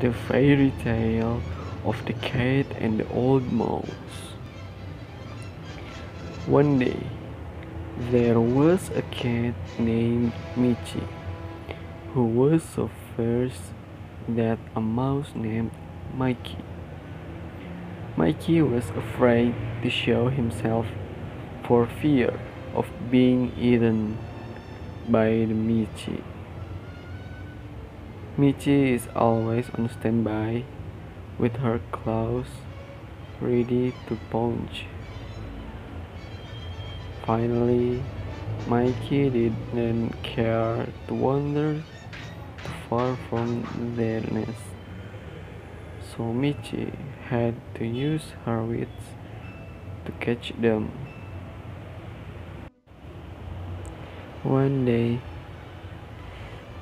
The fairy tale of the cat and the old mouse. One day, there was a cat named Michi who was so fierce that a mouse named Mikey. Mikey was afraid to show himself for fear of being eaten by the Michi. Michi is always on standby with her claws ready to punch. Finally, Mikey didn't care to wander too far from their nest, so Michi had to use her wits to catch them. One day,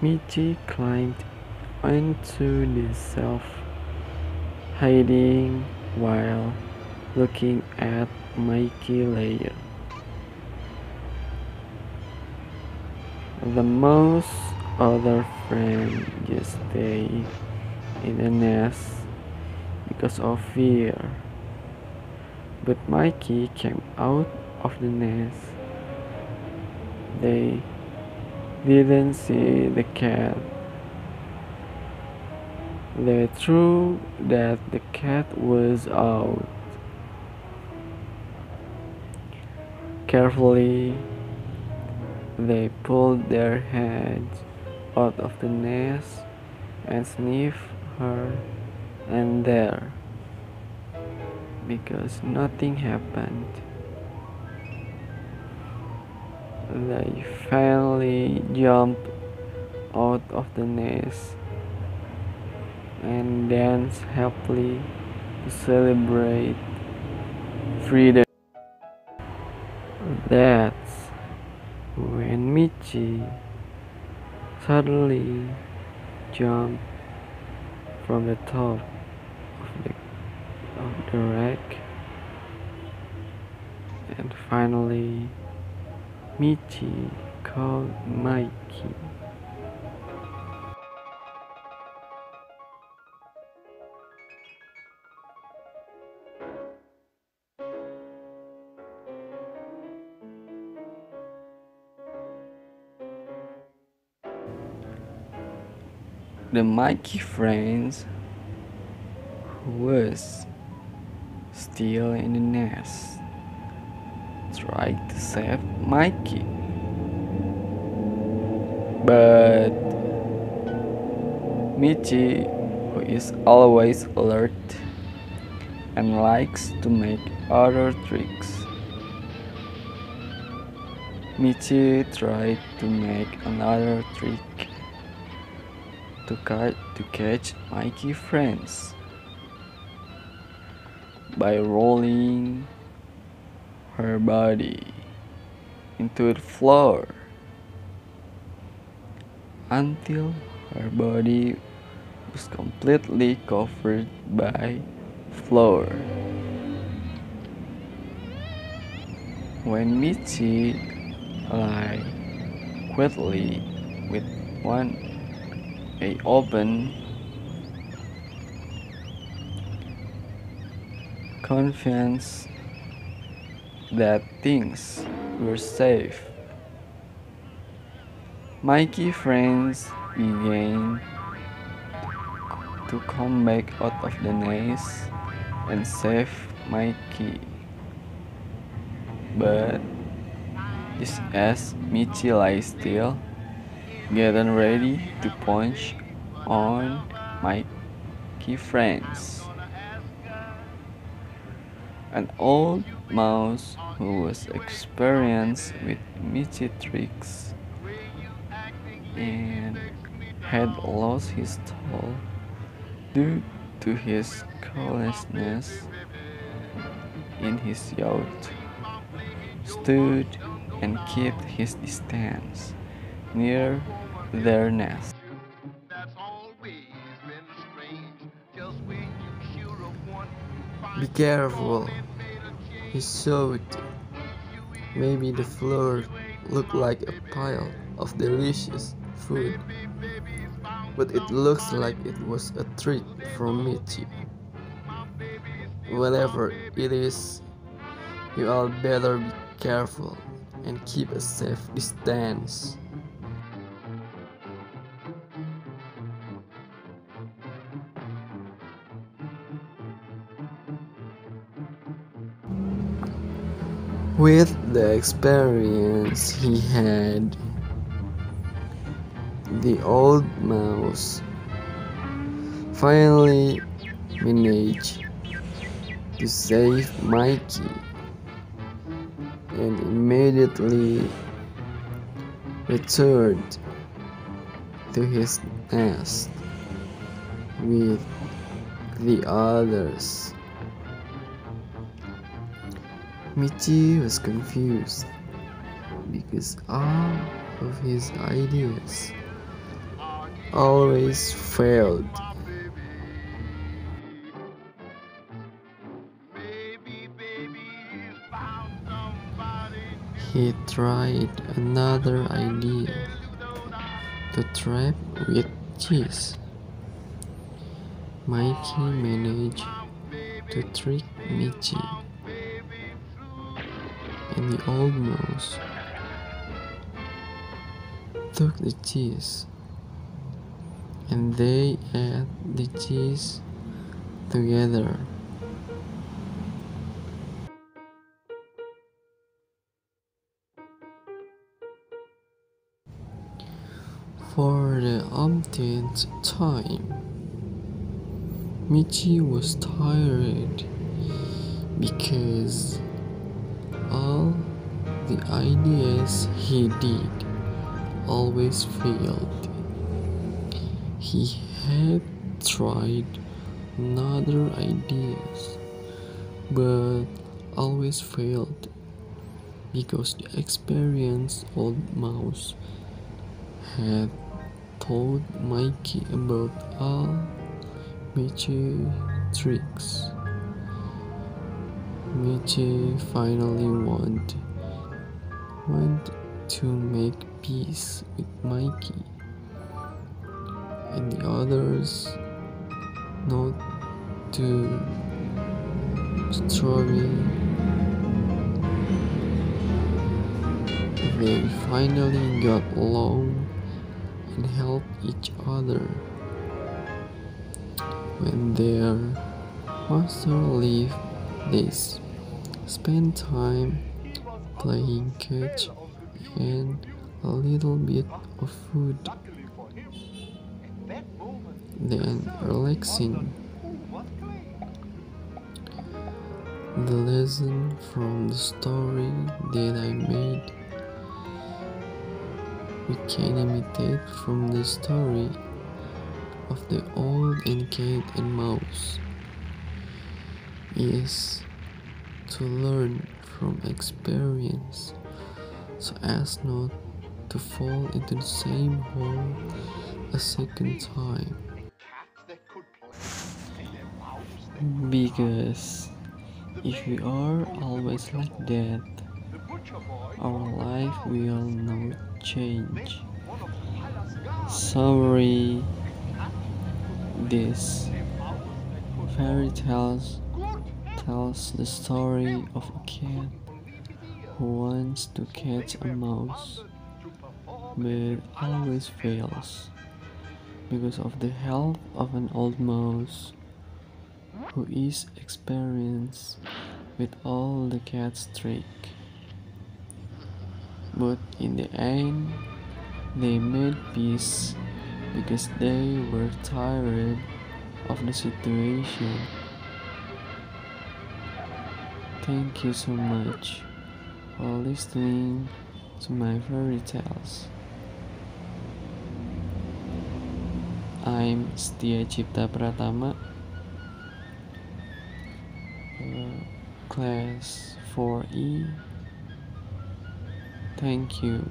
Michi climbed onto the shelf, hiding while looking at Mikey layer. The mouse other friend just stayed in the nest because of fear. But Mikey came out of the nest. They didn't see the cat. They thought that the cat was out. Carefully, they pulled their heads out of the nest and sniffed her and there, because nothing happened. They finally jumped out of the nest and danced happily to celebrate freedom. That's when Michi suddenly jumped from the top of the rack, and finally Michi called Mikey. The Mikey friends who was still in the nest tried to save Mikey, but Michi, who is always alert and likes to make other tricks, Michi tried to make another trick to catch Mikey friends by rolling her body into the floor until her body was completely covered by flour. When Michi lay quietly with one eye open, convinced that things were safe, Mikey friends began to come back out of the nest and save Mikey. But just as Michi lay still, getting ready to punch on Mikey friends, an old mouse who was experienced with Michi tricks and had lost his tool due to his carelessness in his youth, stood and kept his distance near their nest. Be careful, he shouted. Maybe the floor looked like a pile of delicious food. but it looks like it was a trick from Michi. Whatever it is, you all better be careful and keep a safe distance. With the experience he had, the old mouse finally managed to save Mikey and immediately returned to his nest with the others. Michi was confused because all of his ideas always failed. He tried another idea to trap with cheese. Mikey managed to trick Michi, and the old mouse took the cheese, and they ate the cheese together. For the umpteenth time, Michi was tired because all the ideas he did always failed. He had tried another ideas but always failed because the experienced old mouse had told Mikey about all Michi tricks. Michi finally want to make peace with Mikey and the others not to struggle. They finally got along and helped each other. When their master left, they spent time playing catch and a little bit of food, then relaxing. The lesson from the story that I made we can imitate from the story of the old and cat and mouse is to learn from experience so as not to fall into the same hole a second time. Because if we are always like that, our life will not change. Summary: this fairy tales tells the story of a cat who wants to catch a mouse but always fails because of the help of an old mouse who is experienced with all the cat's tricks. But in the end, they made peace because they were tired of the situation. Thank you so much for listening to my fairy tales. I'm Setia Cipta Pratama, class 4E. Thank you.